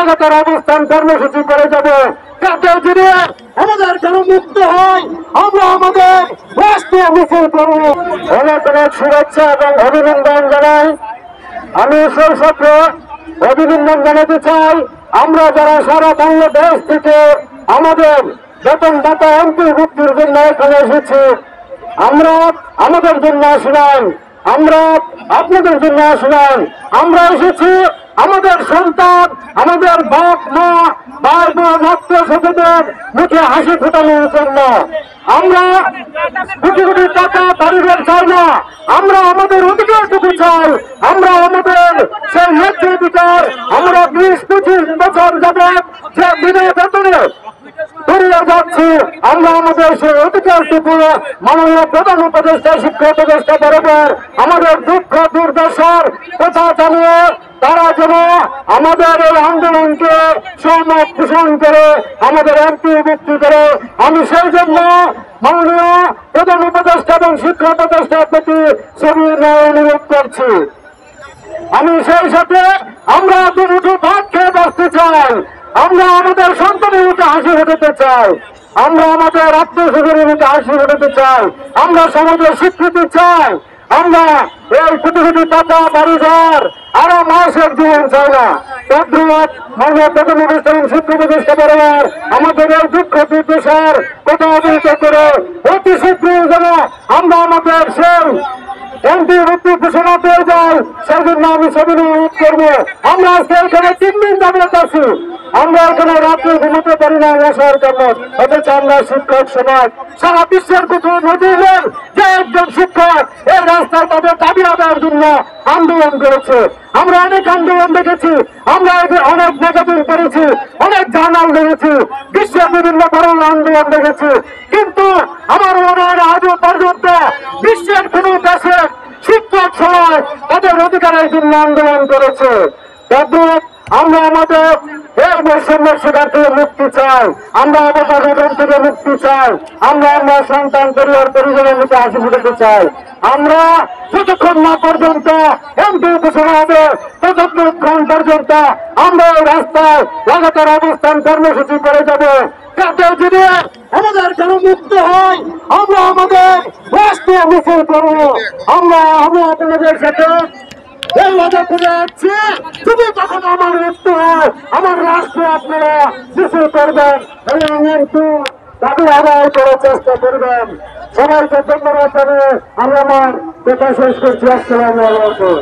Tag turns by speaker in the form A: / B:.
A: লাগাতার অবস্থান কর্মসূচি করে যাব। যাতে যদি আমাদের কেন মুক্ত হয় আমরা আমাদের রাষ্ট্রীয় মিছিল করব। অনেক অনেক শুভেচ্ছা এবং অভিনন্দন জানাই। আমি সেই সাথে অভিনন্দন জানাতে চাই আমরা যারা সারা বাংলাদেশ থেকে আমাদের বেতনদাতা অন্তর্ভুক্তির জন্য এখানে এসেছি। আমরা আমাদের জন্য আসলাম, আমরা আপনাদের জন্য আসলাম। আমরা এসেছি আমাদের সন্তান, আমাদের বাপ মা, ভাই বোন, আত্মীয় স্বজনদের মুখে হাসি ফোটানোর জন্য। আমরা কোটি কোটি টাকা দাঁড়িয়ে চাই না, আমরা আমাদের অধিকারটুকু চাই। আমরা আমাদের সেই ন্যায্য অধিকার আমরা 20-25 বছর যাবৎ যে বিনা বেতনে করিয়ে যাচ্ছি, আমরা আমাদের সেই অধিকারটুকু মাননীয় প্রধান উপদেষ্টা, শিক্ষা উপদেষ্টা বরাবর আমাদের দুঃখ দুর্দশার কথা জানিয়ে তারা যেন আমাদের এই আন্দোলনকে সহমত পোষণ করে আমাদের অন্তর্ভুক্তি করে। আমি সেই জন্য মাননীয় প্রধান উপদেষ্টা এবং শিক্ষা উপদেষ্টার প্রতি সবিনয় অনুরোধ করছি। আমি সেই সাথে আমরা দুটো ভাত খেয়ে বাঁচতে চাই, আমরা আমাদের সন্তানের মুখে হাসি ফোটাতে চাই, আমরা আমাদের আত্মীয় স্বজনের মুখে হাসি ফোটাতে চাই, আমরা সমাজের স্বীকৃতি চাই। আমরা এই কোটি কোটি টাকা বাড়িঘর আরো মাসের জীবন চাই না। মাননীয় প্রধান উপদেষ্টা এবং শিক্ষা উপদেষ্টা বরাবর আমাদের এই দুঃখ দুর্দশার কথা অবহিত করে অতি শীঘ্রই যেন আমরা আমাদের সেই অন্তর্ভুক্তি ঘোষণা পেয়ে যাই, সেই জন্য আমি সবিনয় অনুরোধ করবো। আমরা আজকে এখানে 3 দিন যাবত আছি, আমরা এখানে রাত্রে ঘুমাতে পারি না মশার জন্য। অথচ আমরা শিক্ষক সমাজ সারা বিশ্বের কোথাও নদীলেন যে একজন শিক্ষক এই রাস্তায় তাদের দাবি আদায়ের জন্য আন্দোলন করেছে। আমরা অনেক আন্দোলন দেখেছি, আমরা অনেক ম্যাগাজিন করেছি, অনেক জার্নাল দেখেছি, বিশ্বের বিভিন্ন ধরনের আন্দোলন দেখেছি। কিন্তু আমার মনে হয় আজও পর্যন্ত বিশ্বের কোন দেশে শিক্ষক সমাজ তাদের অধিকারের জন্য আন্দোলন করেছে। আমরা আমাদের এই বৈষম্যের শিকার থেকে মুক্তি চাই, আমরা আমাদের বেতন থেকে মুক্তি চাই, আমরা আমার সন্তান পরিবার পরিজনের মুখে হাসি ফুটাতে চাই। আমরা যতক্ষণ না পর্যন্ত এমপি ঘোষণা হবে ততক্ষণ পর্যন্ত আমরা এই রাস্তায় লাগাতার অবস্থান কর্মসূচি করে যাব। যাতে যদি আমাদের কেন মুক্ত হয় আমরা আমাদের রাষ্ট্রীয় মিছিল করব। আমরা আপনাদের সাথে এই ওয়াদা করে যাচ্ছি, যদি তখন আমার মৃত্যু হয় আমার রাষ্ট্র আপনারা মিছিল করবেন এবং একটু দাবি আদায় করার চেষ্টা করবেন। সবাইকে ধন্যবাদ জানিয়ে আমি আমার কথা শেষ করছি। আসসালামু আলাইকুম।